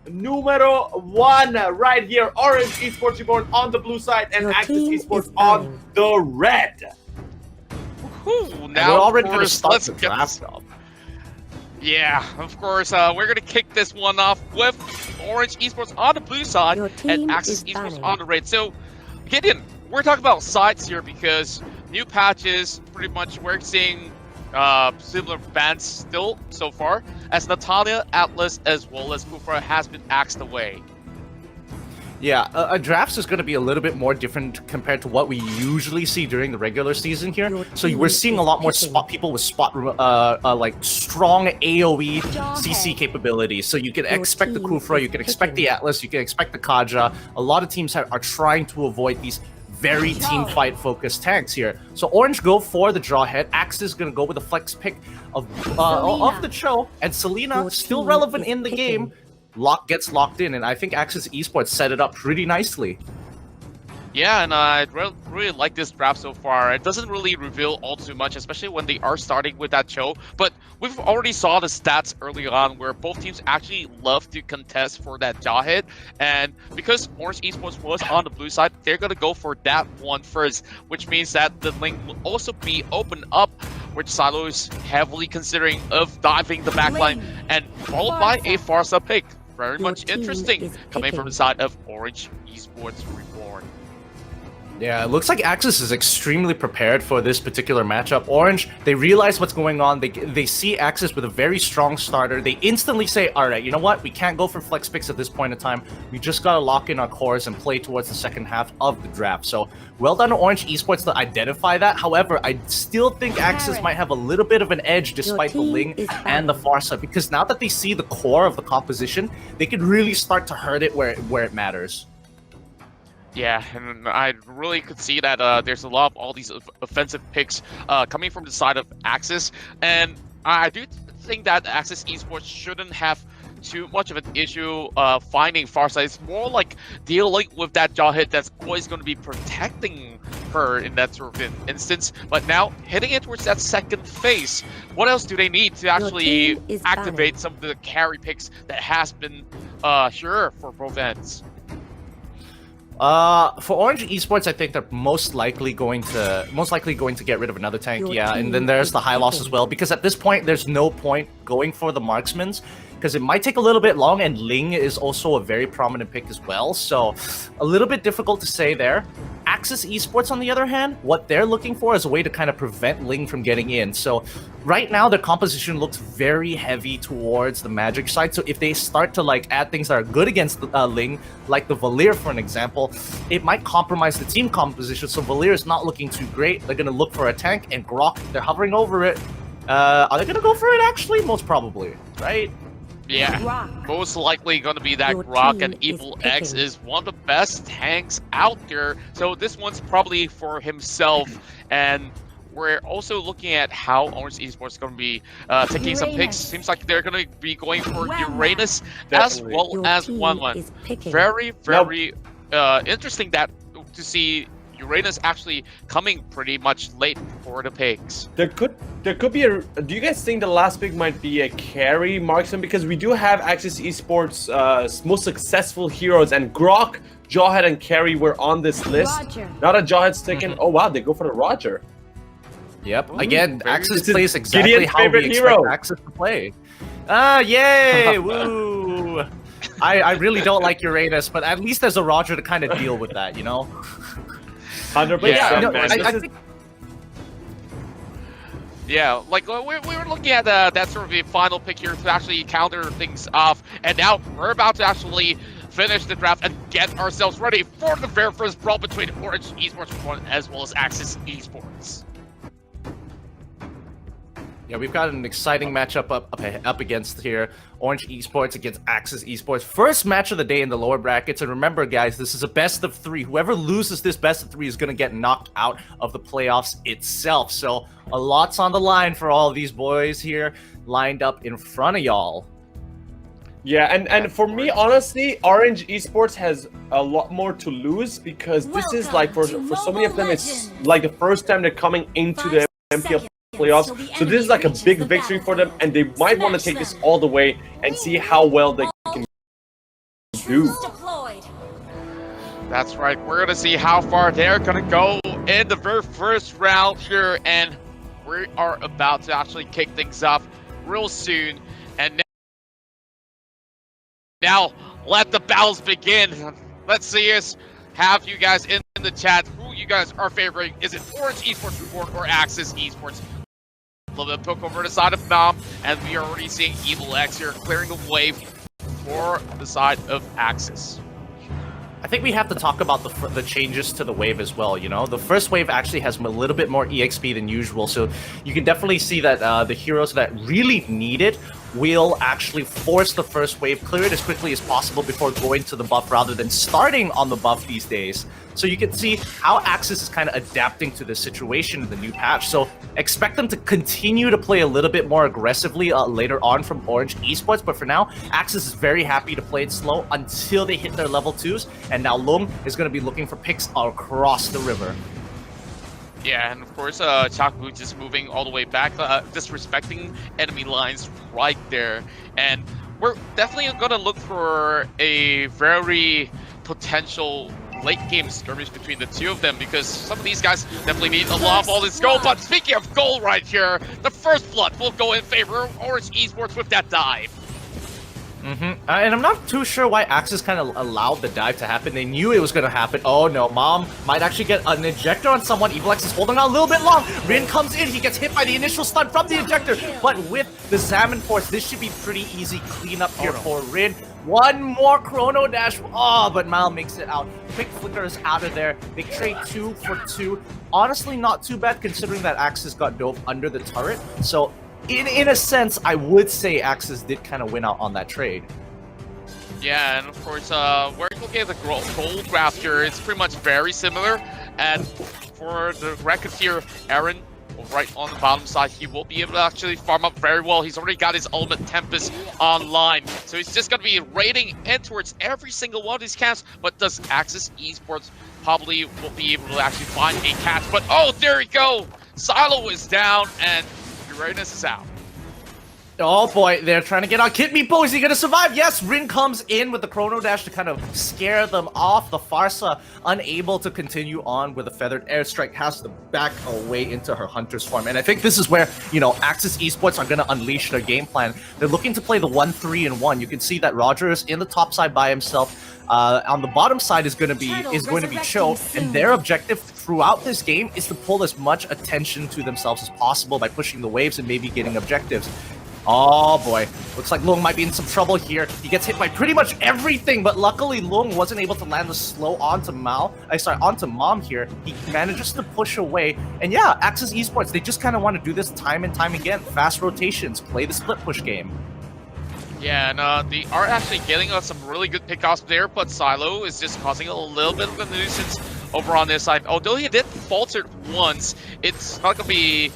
numero 1 right here. Orange Esports Reborn on the blue side and Axis Esports on the red. Woohoo, now we're already going to start the draft off. Yeah, of course. We're going to kick this one off with Orange Esports on the blue side and Axis Esports on the red. So, Gideon, we're talking about sides here because new patches, pretty much we're seeing similar bans still so far, as Natalia, Atlas, as well as Kufra has been axed away. Yeah, a drafts is going to be a little bit more different compared to what we usually see during the regular season here. So we're seeing a lot more people with like strong AoE CC capabilities. So you can expect the Kufra, you can expect the Atlas, you can expect the Kaja. A lot of teams are trying to avoid these very team fight focused tanks here. So Orange go for the draw head. Axis is going to go with a flex pick of the Cho, and Selena still relevant in the game. Gets locked in, and I think Axis Esports set it up pretty nicely. Yeah, and I really like this draft so far. It doesn't really reveal all too much, especially when they are starting with that Cho. But we've already saw the stats early on where both teams actually love to contest for that jaw hit. And because Orange Esports was on the blue side, they're going to go for that one first, which means that the lane will also be opened up, which Silo is heavily considering of diving the backline and followed by a Farsa pick. Very much interesting coming from the side of Orange Esports Reborn. Yeah, it looks like Axis is extremely prepared for this particular matchup. Orange, they realize what's going on. They see Axis with a very strong starter. They instantly say, all right, you know what? We can't go for flex picks at this point in time. We just got to lock in our cores and play towards the second half of the draft. So well done to Orange Esports to identify that. However, I still think Axis might have a little bit of an edge despite the Ling and the Farsa, because now that they see the core of the composition, they can really start to hurt it where it matters. Yeah, and I really could see that there's a lot of all these offensive picks coming from the side of Axis, and I do think that Axis Esports shouldn't have too much of an issue finding Farsight. It's more like dealing with that jaw hit that's always going to be protecting her in that sort of instance. But now, heading in towards that second phase, what else do they need to actually activate some of the carry picks that has been sure for both ends? For Orange Esports, I think they're most likely going to get rid of another tank, yeah, and then there's the high loss as well, because at this point, there's no point going for the marksmans, because it might take a little bit long, and Ling is also a very prominent pick as well, so a little bit difficult to say there. Axis Esports, on the other hand, what they're looking for is a way to kind of prevent Ling from getting in. So right now, their composition looks very heavy towards the Magic side. So if they start to like add things that are good against Ling, like the Valir, for an example, it might compromise the team composition. So Valir is not looking too great. They're going to look for a tank, and Grok, they're hovering over it. Are they going to go for it, actually? Most probably, right? Yeah, most likely going to be that Grok, and Evil X is one of the best tanks out there. So this one's probably for himself. And we're also looking at how Orange Esports is going to be taking some picks. Seems like they're going to be going for Uranus as well as 1-1. Very, very interesting that to see Uranus actually coming pretty much late for the picks. There could be a. Do you guys think the last pick might be a carry marksman? Because we do have Axis Esports' most successful heroes, and Grok, Jawhead, and Carry were on this list. Now that Jawhead's taken, oh wow, they go for the Roger. Yep. Again, Axis plays exactly how we expect Axis to play. Yay! Woo! I really don't like Uranus, but at least there's a Roger to kind of deal with that, you know. 100%. Yeah, no, I think. Yeah, like we were looking at that sort of a final pick here to actually counter things off, and now we're about to actually finish the draft and get ourselves ready for the very first brawl between Orange Esports as well as Axis Esports. Yeah, we've got an exciting matchup up against here. Orange Esports against Axis Esports. First match of the day in the lower brackets. And remember, guys, this is a best of 3. Whoever loses this best of 3 is going to get knocked out of the playoffs itself. So a lot's on the line for all of these boys here lined up in front of y'all. Yeah, and for me, honestly, Orange Esports has a lot more to lose, because this is like, for so many of them, it's like the first time they're coming into the MPL playoffs. So this is like a big victory for them, and they might want to take this all the way and see how well they can 2. Deployed. That's right. We're going to see how far they're going to go in the very first round here. And we are about to actually kick things off real soon. And now let the battles begin. Let's see us have you guys in the chat who you guys are favoring. Is it Orange Esports Report or Axis Esports? A little bit of poke over the side of Nam, and we are already seeing Evil X here clearing the wave for the side of Axis. I think we have to talk about the changes to the wave as well, you know? The first wave actually has a little bit more EXP than usual, so you can definitely see that the heroes that really need it will actually force the first wave, clear it as quickly as possible before going to the buff rather than starting on the buff these days. So you can see how Axis is kind of adapting to this situation in the new patch. So expect them to continue to play a little bit more aggressively later on from Orange Esports. But for now, Axis is very happy to play it slow until they hit their level 2s. And now Lung is going to be looking for picks across the river. Yeah, and of course, Chaku just moving all the way back, disrespecting enemy lines right there. And we're definitely going to look for a very potential late game skirmish between the two of them, because some of these guys definitely need a lot of all this gold. But speaking of gold right here, the first blood will go in favor of Orange Esports with that dive. And I'm not too sure why Axis kind of allowed the dive to happen. They knew it was going to happen. Oh no, Mom might actually get an ejector on someone. Evil X is holding on a little bit long. Rin comes in. He gets hit by the initial stun from the ejector. But with the Salmon Force, this should be pretty easy cleanup here for Rin. One more Chrono Dash. Oh, but Mal makes it out. Quick flickers out of there. They trade 2 for 2. Honestly, not too bad considering that Axis got dove under the turret. So in a sense, I would say Axis did kind of win out on that trade. Yeah, and of course, we're looking at the gold graph here. It's pretty much very similar. And for the Racketeer, Aaron, right on the bottom side, he will be able to actually farm up very well. He's already got his ultimate Tempest online. So he's just going to be raiding in towards every single one of these camps. But does Axis Esports probably will be able to actually find a catch? But oh, there we go! Silo is down, and Uranus is out. Oh boy, they're trying to get on Kid Meepo. Is he gonna survive? Yes, Rin comes in with the Chrono Dash to kind of scare them off. The Farsa unable to continue on with a Feathered Airstrike, has to back away into her Hunter's form. And I think this is where, you know, Axis Esports are gonna unleash their game plan. They're looking to play the 1-3-1. You can see that Roger is in the top side by himself. On the bottom side is going to be Cho, and their objective throughout this game is to pull as much attention to themselves as possible by pushing the waves and maybe getting objectives. Oh boy, looks like Lung might be in some trouble here. He gets hit by pretty much everything, but luckily Lung wasn't able to land the slow onto onto Mom here. He manages to push away, and yeah, Axis Esports, they just kind of want to do this time and time again. Fast rotations, play the split push game. Yeah, and they are actually getting some really good pickoffs there, but Silo is just causing a little bit of a nuisance over on this side. Although he did falter once, it's not going to be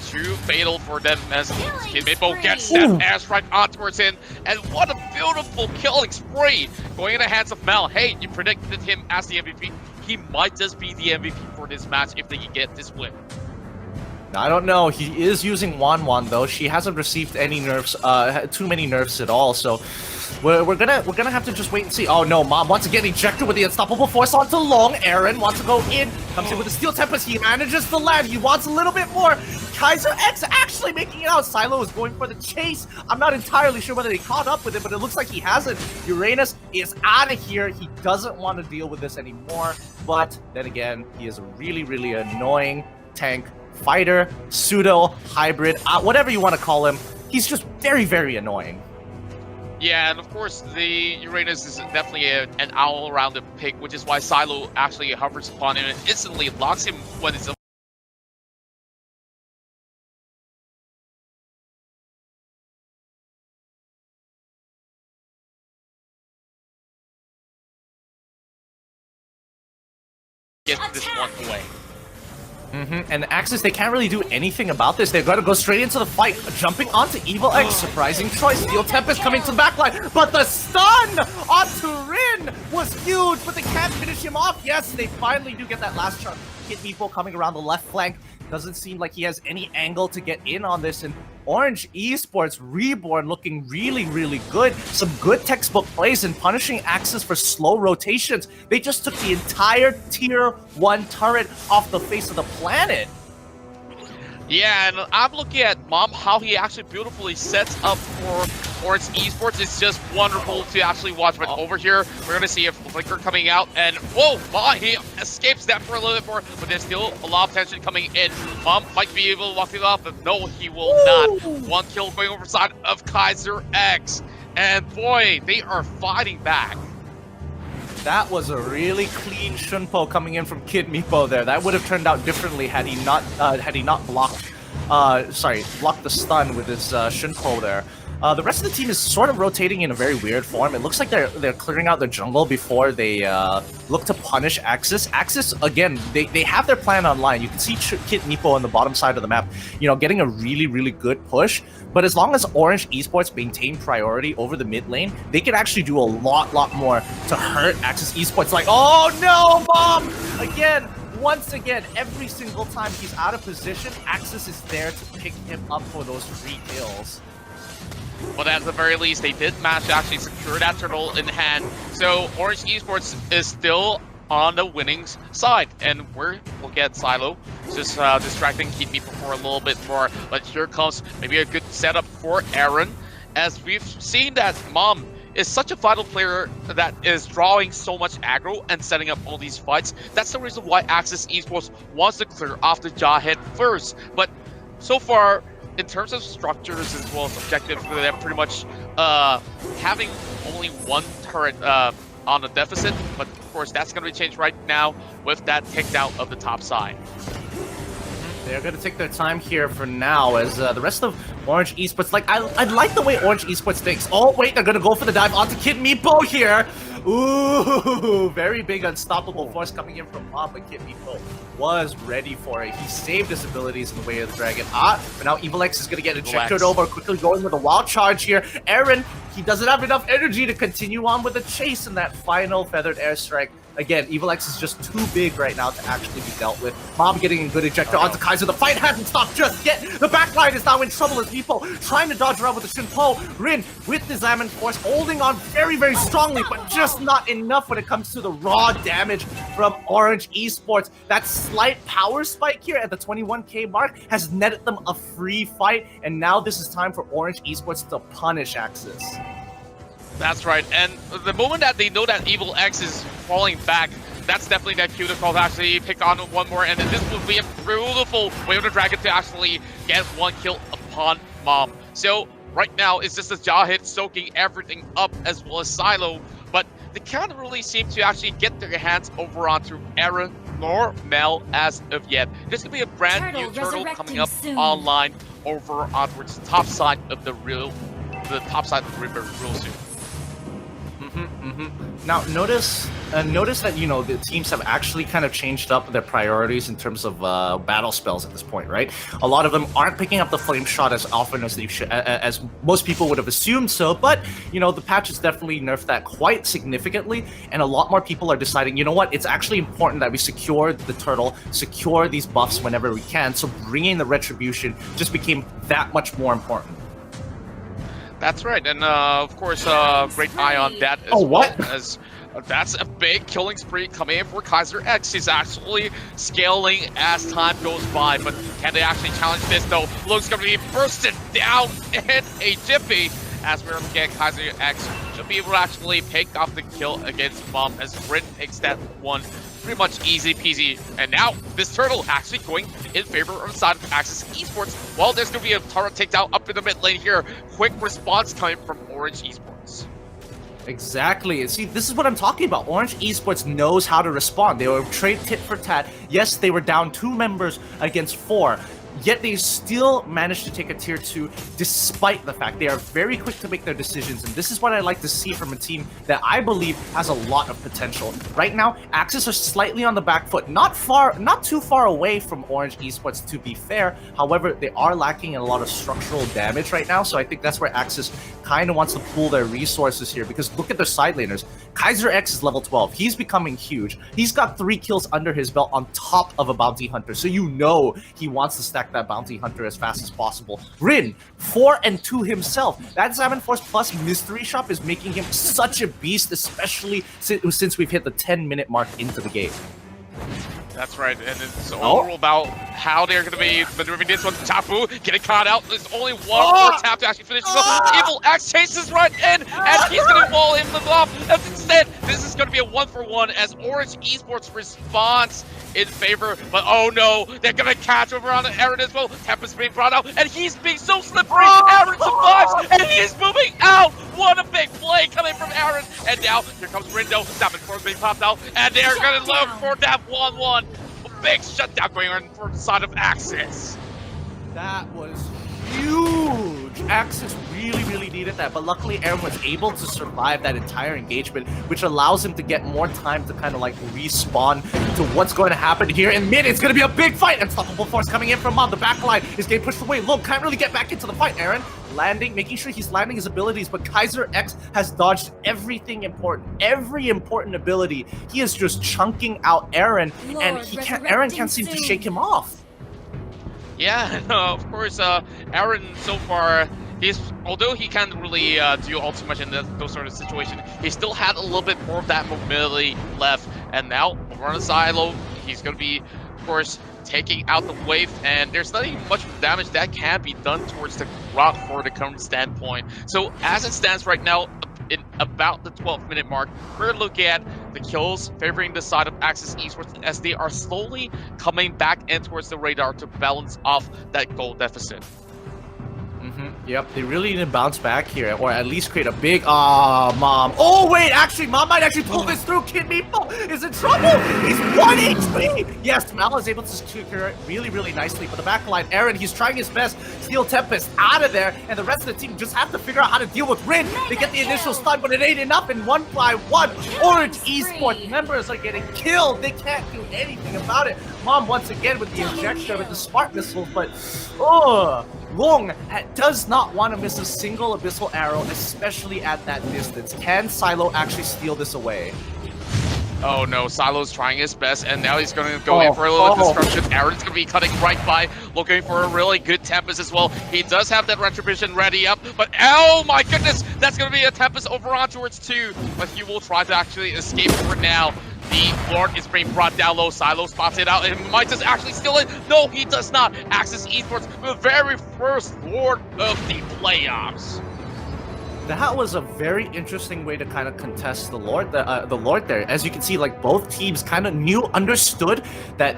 too fatal for them as Kid Meepo gets that airstrike on towards him. And what a beautiful killing spree going in the hands of Mal. Hey, you predicted him as the MVP. He might just be the MVP for this match if they can get this win. I don't know. He is using Wan though. She hasn't received any nerfs, too many nerfs at all. So we're gonna have to just wait and see. Oh no, Mom wants to get ejected with the unstoppable force onto Long. Aaron wants to go in, comes in with the Steel Tempest. He manages to land. He wants a little bit more. Kaiser X actually making it out. Silo is going for the chase. I'm not entirely sure whether he caught up with it, but it looks like he hasn't. Uranus is out of here. He doesn't want to deal with this anymore. But then again, he is a really, really annoying tank. Fighter, pseudo, hybrid, whatever you want to call him. He's just very, very annoying. Yeah, and of course, the Uranus is definitely an all-rounded pick, which is why Silo actually hovers upon him and instantly locks him when it's get this one away. And Axis, they can't really do anything about this. They've got to go straight into the fight. Jumping onto Evil X, surprising choice. Steel Tempest coming to the backline, but the stun onto Rin was huge, but they can't finish him off. Yes, they finally do get that last shot. Kid Meepo coming around the left flank. Doesn't seem like he has any angle to get in on this, and Orange Esports Reborn looking really, really good. Some good textbook plays and punishing Axis for slow rotations. They just took the entire Tier 1 turret off the face of the planet. Yeah, and I'm looking at Mom, how he actually beautifully sets up for Orange Esports. It's just wonderful to actually watch. But over here, we're going to see a flicker coming out. And whoa, Mom, he escapes that for a little bit more. But there's still a lot of tension coming in. Mom might be able to walk it off, but no, he will not. One kill going over side of Kaiser X. And boy, they are fighting back. That was a really clean Shunpo coming in from Kid Meepo there. That would have turned out differently had he not blocked the stun with his Shunpo there. The rest of the team is sort of rotating in a very weird form. It looks like they're clearing out the jungle before they look to punish Axis. Axis, again, they have their plan online. You can see Kid Meepo on the bottom side of the map, getting a really, really good push. But as long as Orange Esports maintain priority over the mid lane, they can actually do a lot more to hurt Axis Esports. Like, oh no, Mom! Once again, every single time he's out of position, Axis is there to pick him up for those free kills. But at the very least, they did manage to actually secure that turtle in hand. So Orange Esports is still on the winning side. And we're looking at Silo, just distracting Kid Meepo for a little bit more. But here comes maybe a good setup for Aaron. As we've seen that Mom is such a vital player that is drawing so much aggro and setting up all these fights. That's the reason why Axis Esports wants to clear off the Jawhead first. But so far, in terms of structures as well as objectives, they're pretty much having only one turret on the deficit. But of course, that's going to be changed right now with that takedown of the top side. They're going to take their time here for now as the rest of Orange Esports, I like the way Orange Esports thinks. Oh, wait, they're going to go for the dive onto Kid Meepo here. Ooh, very big unstoppable force coming in from Mom, but Kid Meepo was ready for it. He saved his abilities in the way of the dragon. But now Evil X is going to get ejected over, quickly going with a wild charge here. Aaron, he doesn't have enough energy to continue on with the chase in that final feathered airstrike. Again, Evil X is just too big right now to actually be dealt with. Mom getting a good ejector onto Kaiser. The fight hasn't stopped just yet. The backline is now in trouble as Meepo trying to dodge around with the Shunpo. Rin with the Xamon Force holding on very, very strongly, but just not enough when it comes to the raw damage from Orange Esports. That slight power spike here at the 21k mark has netted them a free fight, and now this is time for Orange Esports to punish Axis. That's right, and the moment that they know that Evil X is falling back, that's definitely that cue to call to actually pick on one more, and then this will be a beautiful way of the dragon to actually get one kill upon Mom. So right now, it's just a Jawhead soaking everything up as well as Silo, but they can't really seem to actually get their hands over onto Aaron nor Mel as of yet. There's gonna be a brand new turtle coming up online over onwards the top side of the river real soon. Now notice that the teams have actually kind of changed up their priorities in terms of battle spells at this point, right? A lot of them aren't picking up the flame shot as often as they should, as most people would have assumed so. But the patch has definitely nerfed that quite significantly, and a lot more people are deciding, you know what? It's actually important that we secure the turtle, secure these buffs whenever we can. So bringing the retribution just became that much more important. That's right, and of course, great eye on that as well, as that's a big killing spree coming in for Kaiser X. He's actually scaling as time goes by, but can they actually challenge this though? Looks gonna be bursted down in a jiffy as we're looking at Kaiser X. Should be able to actually pick off the kill against Mom as Rin takes that one pretty much easy peasy. And now this turtle actually going in favor of the side of Axis Esports. Well, there's going to be a turret takedown up in the mid lane here. Quick response coming from Orange Esports. Exactly. See, this is what I'm talking about. Orange Esports knows how to respond. They were trade tit for tat. Yes, they were down 2 members against 4. yet they still managed to take a tier 2 despite the fact they are very quick to make their decisions, and this is what I like to see from a team that I believe has a lot of potential. Right now, Axis are slightly on the back foot, not too far away from Orange Esports to be fair. However, they are lacking in a lot of structural damage right now, so I think that's where Axis kind of wants to pool their resources here, because look at their side laners. Kaiser X is level 12. He's becoming huge. He's got 3 kills under his belt on top of a bounty hunter, so you know he wants to stack that bounty hunter as fast as possible. Rin, 4 and 2 himself. That 7-Force plus mystery shop is making him such a beast, especially since we've hit the 10-minute mark into the game. That's right, and it's all about how they're going to be maneuvering this one. Tapu getting caught out. There's only one more tap to actually finish this off. Evil X chases right in, and he's going to wall him off. And instead, this is going to be a 1-for-1 as Orange Esports responds in favor. But oh no, they're going to catch over on Aaron as well. Tempest being brought out, and he's being so slippery. Aaron survives, and he is moving out. What a big play coming from Aaron. And now, here comes Rindo. 7-4 being popped out, and they're going to look for that 1-1. A big shutdown going on for the side of Axis. That was huge. Axis really needed that, but luckily Aaron was able to survive that entire engagement, which allows him to get more time to kind of like respawn to what's going to happen here in mid. It's going to be a big fight. Unstoppable Force coming in from Mom. The backline is getting pushed away. Look, can't really get back into the fight. Aaron landing, making sure he's landing his abilities, but Kaiser X has dodged everything important, every important ability. He is just chunking out Aaron, and Aaron can't seem to shake him off. Yeah, of course, Aaron so far, although he can't really do all too much in those sort of situations, he still had a little bit more of that mobility left. And now, over on the silo, he's going to be, of course, taking out the wave, and there's not even much damage that can be done towards the rock for the current standpoint. So as it stands right now, in about the 12-minute mark, we're looking at the kills favoring the side of Axis Esports as they are slowly coming back in towards the radar to balance off that goal deficit. Yep, they really need to bounce back here, or at least create a big... Mom. Oh, wait, actually, Mom might actually pull this through. Kid Meeple is in trouble. He's 1 HP. Yes, Mal is able to secure it really nicely. But the backline, Aaron, he's trying his best. Steel Tempest out of there, and the rest of the team just have to figure out how to deal with Rin. They get the initial stun, but it ain't enough, and 1 by 1, Orange Esports members are getting killed. They can't do anything about it. Mom, once again, with the injection, with the Spark Missiles, but... Long does not want to miss a single Abyssal Arrow, especially at that distance. Can Silo actually steal this away? Oh no, Silo's trying his best, and now he's going to go in for a little disruption. Aaron's going to be cutting right by, looking for a really good Tempest as well. He does have that Retribution ready up, but oh my goodness, that's going to be a Tempest over on towards 2, but he will try to actually escape for now. The Lord is being brought down low. Silo spots it out, and might just actually steal it. No, he does not. Axis Esports, the very first Lord of the playoffs. That was a very interesting way to kind of contest the Lord there. As you can see, like both teams kind of understood that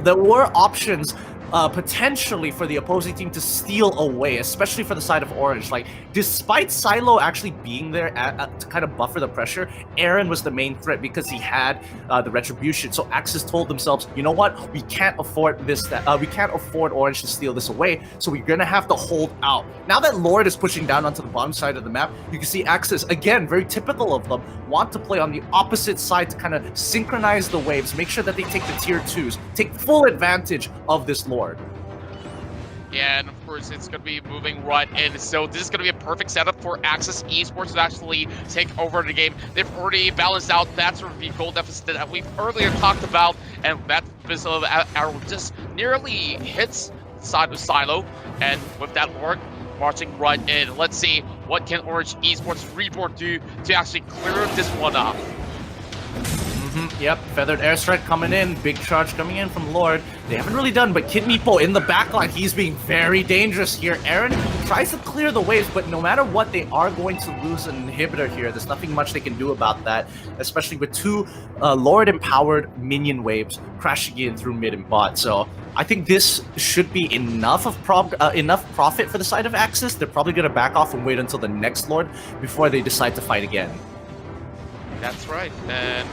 there were options potentially for the opposing team to steal away, especially for the side of Orange. Like, despite Silo actually being there to kind of buffer the pressure, Aaron was the main threat because he had the Retribution. So Axis told themselves, you know what, we can't afford this. We can't afford Orange to steal this away, so we're gonna have to hold out. Now that Lord is pushing down onto the bottom side of the map, you can see Axis, again, very typical of them, want to play on the opposite side to kind of synchronize the waves, make sure that they take the tier 2s, take full advantage of this Lord. Yeah, and of course it's going to be moving right in, so this is going to be a perfect setup for Axis Esports to actually take over the game. They've already balanced out that sort of the goal deficit that we've earlier talked about, and that missile arrow just nearly hits the side of Silo, and with that Lord marching right in, let's see what can Orange Esports Reborn do to actually clear this one up. Yep, Feathered Airstrike coming in, big charge coming in from Lord. They haven't really done, but Kid Meepo in the backline, he's being very dangerous here. Aaron tries to clear the waves, but no matter what, they are going to lose an inhibitor here. There's nothing much they can do about that, especially with 2 Lord-empowered minion waves crashing in through mid and bot. So I think this should be enough profit for the side of Axis. They're probably going to back off and wait until the next Lord before they decide to fight again. That's right, and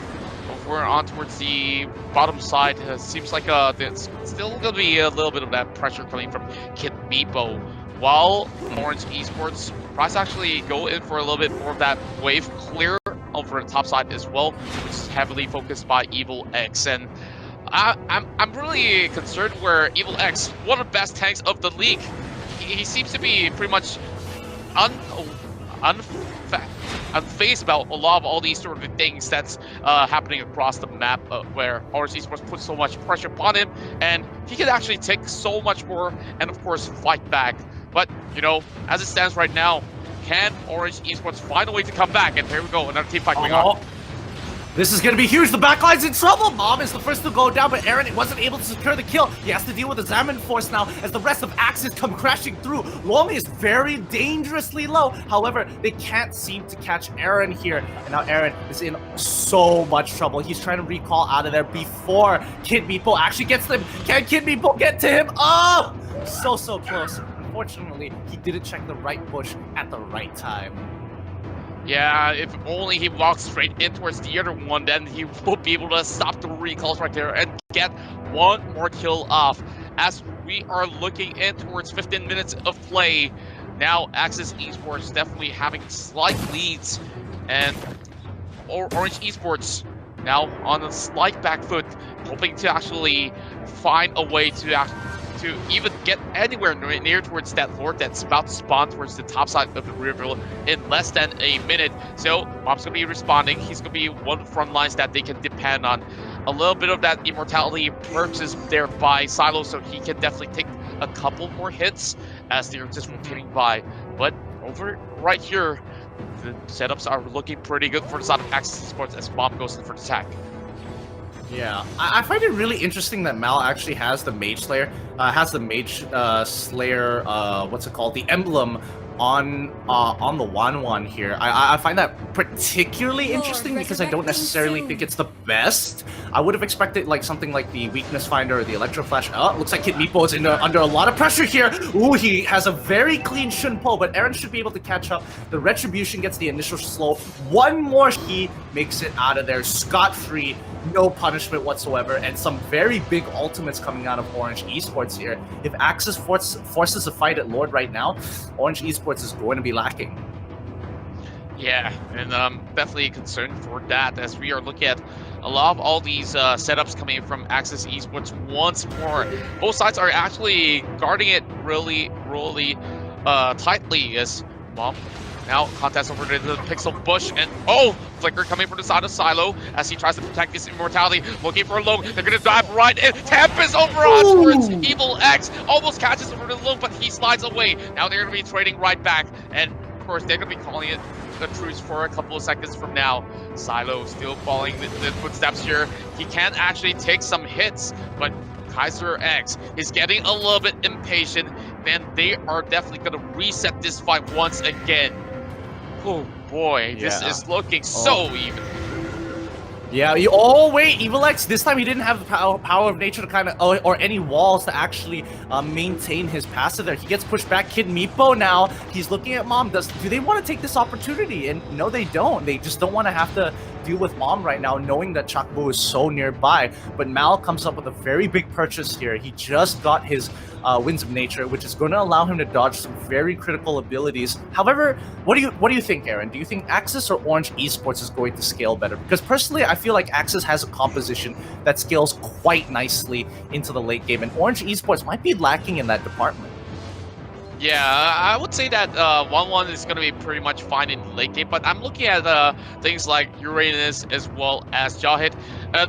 we're on towards the bottom side. Seems like there's still going to be a little bit of that pressure coming from Kid Meepo. While Orange Esports tries to actually go in for a little bit more of that wave clear over the top side as well, which is heavily focused by Evil X. And I'm really concerned where Evil X, one of the best tanks of the league, he seems to be pretty much unfazed about a lot of all these sort of things that's happening across the map, where Orange Esports puts so much pressure upon him, and he can actually take so much more and of course fight back. But you know, as it stands right now, can Orange Esports find a way to come back? And here we go, another team fight going on. This is going to be huge. The backline's in trouble. Mom is the first to go down, but Aaron wasn't able to secure the kill. He has to deal with the Zaman Force now as the rest of Axis come crashing through. Long is very dangerously low. However, they can't seem to catch Aaron here. And now Aaron is in so much trouble. He's trying to recall out of there before Kid Meepo actually gets them. Can Kid Meepo get to him? Oh, so close. Unfortunately, he didn't check the right bush at the right time. Yeah, if only he walks straight in towards the other one, then he will be able to stop the recalls right there and get one more kill off. As we are looking in towards 15 minutes of play, now Axis Esports definitely having slight leads, and Orange Esports now on a slight back foot, hoping to actually find a way to even get anywhere near towards that Lord that's about to spawn towards the top side of the river in less than a minute. So Mom's going to be responding. He's going to be one of the front lines that they can depend on. A little bit of that immortality purchased there by Silo, so he can definitely take a couple more hits as they're just rotating by. But over right here, the setups are looking pretty good for the side of Axis Esports as Mom goes in for the attack. Yeah, I find it really interesting that Mal actually has the Mage Slayer, Slayer, what's it called, the emblem on the Wan here. I find that particularly interesting because I don't necessarily think it's the best. I would have expected like something like the Weakness Finder or the Electro Flash. Oh, looks like Kid Meepo is under a lot of pressure here. Ooh, he has a very clean Shun Po, but Aaron should be able to catch up. The Retribution gets the initial slow. One more, he makes it out of there scot-free. No punishment whatsoever, and some very big ultimates coming out of Orange Esports here. If Axis forces a fight at Lord right now, Orange Esports is going to be lacking. Yeah, and definitely concerned for that as we are looking at a lot of all these setups coming from Axis Esports once more. Both sides are actually guarding it really tightly as Mom now contest over to the Pixel Bush, and oh, Flicker coming from the side of Silo as he tries to protect his immortality, looking for a Long. They're gonna dive right in. Tempest over on towards Evil X, almost catches over the Long, but he slides away. Now they're gonna be trading right back, and of course they're gonna be calling it a truce for a couple of seconds from now. Silo still following the footsteps here. He can actually take some hits, but Kaiser X is getting a little bit impatient, and they are definitely gonna reset this fight once again. Oh boy, this is looking so even. Yeah, oh wait, Evil X, this time he didn't have the power of nature to kind of, or any walls to actually maintain his passive there. He gets pushed back. Kid Meepo now, he's looking at Mom. Do they want to take this opportunity? And no, they don't. They just don't want to have to deal with Mom right now, knowing that Chakbo is so nearby. But Mal comes up with a very big purchase here. He just got his Winds of Nature, which is going to allow him to dodge some very critical abilities. However, what do you think, Aaron? Do you think Axis or Orange Esports is going to scale better? Because personally, I feel like Axis has a composition that scales quite nicely into the late game, and Orange Esports might be lacking in that department. Yeah, I would say that 1-1 is going to be pretty much fine in the late game, but I'm looking at things like Uranus as well as Jawhead.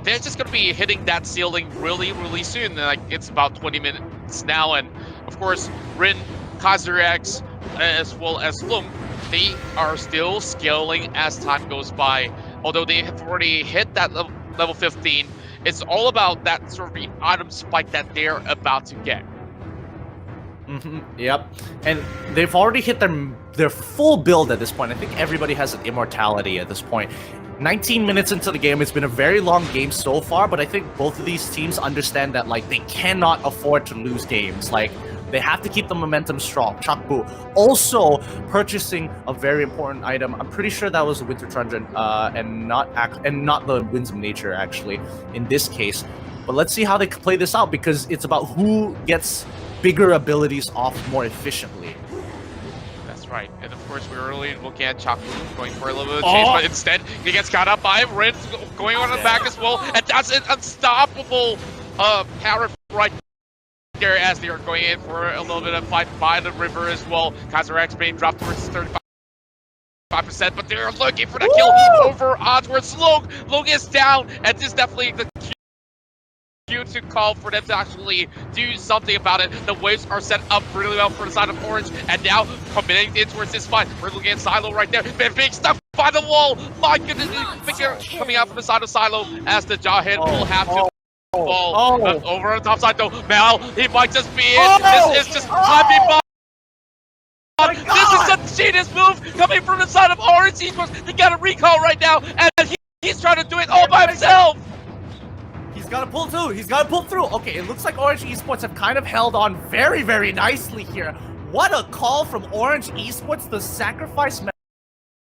They're just going to be hitting that ceiling really soon. Like, it's about 20 minutes now, and of course, Rin, Kaiser X, as well as Lum, they are still scaling as time goes by. Although they have already hit that level 15, it's all about that sort of the item spike that they're about to get. Yep, and they've already hit their full build at this point. I think everybody has an immortality at this point. 19 minutes into the game, it's been a very long game so far, but I think both of these teams understand that like they cannot afford to lose games. Like They have to keep the momentum strong. Chakbu also purchasing a very important item. I'm pretty sure that was the Winter Truncheon, and not the Winds of Nature actually in this case. But let's see how they play this out, because it's about who gets bigger abilities off more efficiently. That's right. And of course, we're really looking at Chaku going for a little bit of chase, but instead he gets caught up by Rin going on the back as well, and that's an unstoppable power right there as they are going in for a little bit of fight by the river as well. Kaiser X being dropped towards 35%, but they're looking for the kill over onwards. Log is down, and this is definitely the cue to call for them to actually do something about it. The waves are set up really well for the side of Orange, and now committing in towards this fight. We're looking at Silo right there. Big stuff by the wall. My goodness, figure coming out from the side of Silo as the Jawhead will have to fall over on the top side though. Mal, he might just be in. This is just timing bomb. This is a genius move coming from the side of Orange Esports. They got a recall right now, and he's trying to do it all by himself. He's got to pull through. He's got to pull through. Okay, it looks like Orange Esports have kind of held on very, very nicely here. What a call from Orange Esports, the sacrifice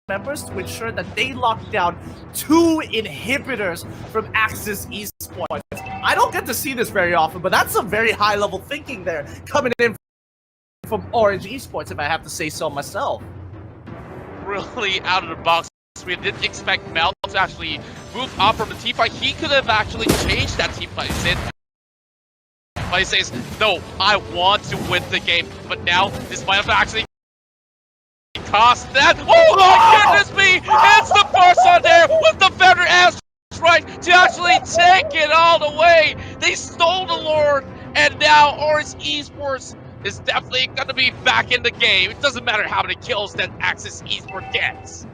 members, to ensure that they lock down 2 inhibitors from Axis Esports. I don't get to see this very often, but that's some very high level thinking there coming in from Orange Esports, if I have to say so myself. Really out of the box. We didn't expect Mel to actually move up from the team fight. He could have actually changed that team fight. But he says, no, I want to win the game. But now, this might have actually cost that. Oh my goodness me! It's the person there with the better ass right to actually take it all the way. They stole the Lord, and now Orange Esports is definitely going to be back in the game. It doesn't matter how many kills that Axis Esports gets.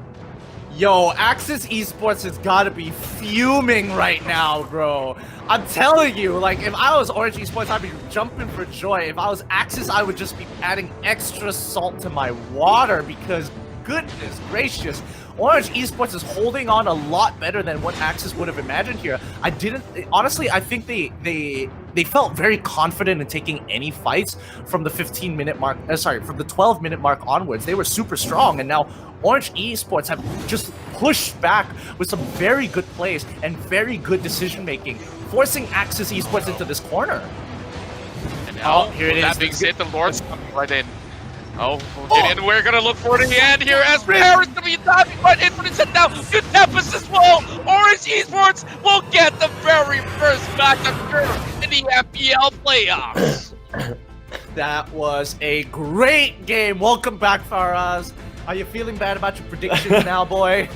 Yo, Axis Esports has got to be fuming right now, bro. I'm telling you, like, if I was Orange Esports, I'd be jumping for joy. If I was Axis, I would just be adding extra salt to my water, because goodness gracious, Orange Esports is holding on a lot better than what Axis would have imagined here. Honestly, I think they felt very confident in taking any fights from the 15-minute mark, from the 12-minute mark onwards. They were super strong, and now Orange Esports have just pushed back with some very good plays and very good decision-making, forcing Axis Esports into this corner. And now, here it is. That being said, the Lord's coming right in. And we're gonna look for the end here as Paris to be diving right in for the set down. Good Tempest as well. Orange Esports will get the very first matchup in the MPL playoffs. That was a great game. Welcome back, Faraz. Are you feeling bad about your predictions now, boy?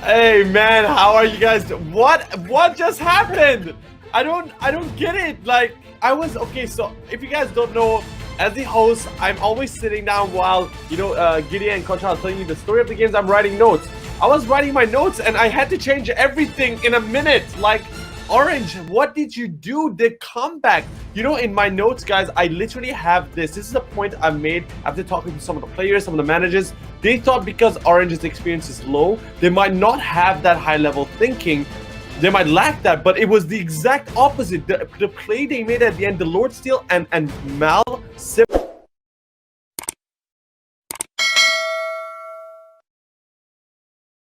Hey man, how are you guys? What just happened? I don't get it. Like, I was okay. So if you guys don't know, as the host, I'm always sitting down while, Gideon and Contra are telling you the story of the games. I'm writing notes. I was writing my notes and I had to change everything in a minute. Like, Orange, what did you do? The comeback. In my notes, guys, I literally have this. This is a point I made after talking to some of the players, some of the managers. They thought because Orange's experience is low, they might not have that high level thinking. They might lack that, but it was the exact opposite. The play they made at the end, the Lord Steal and Mal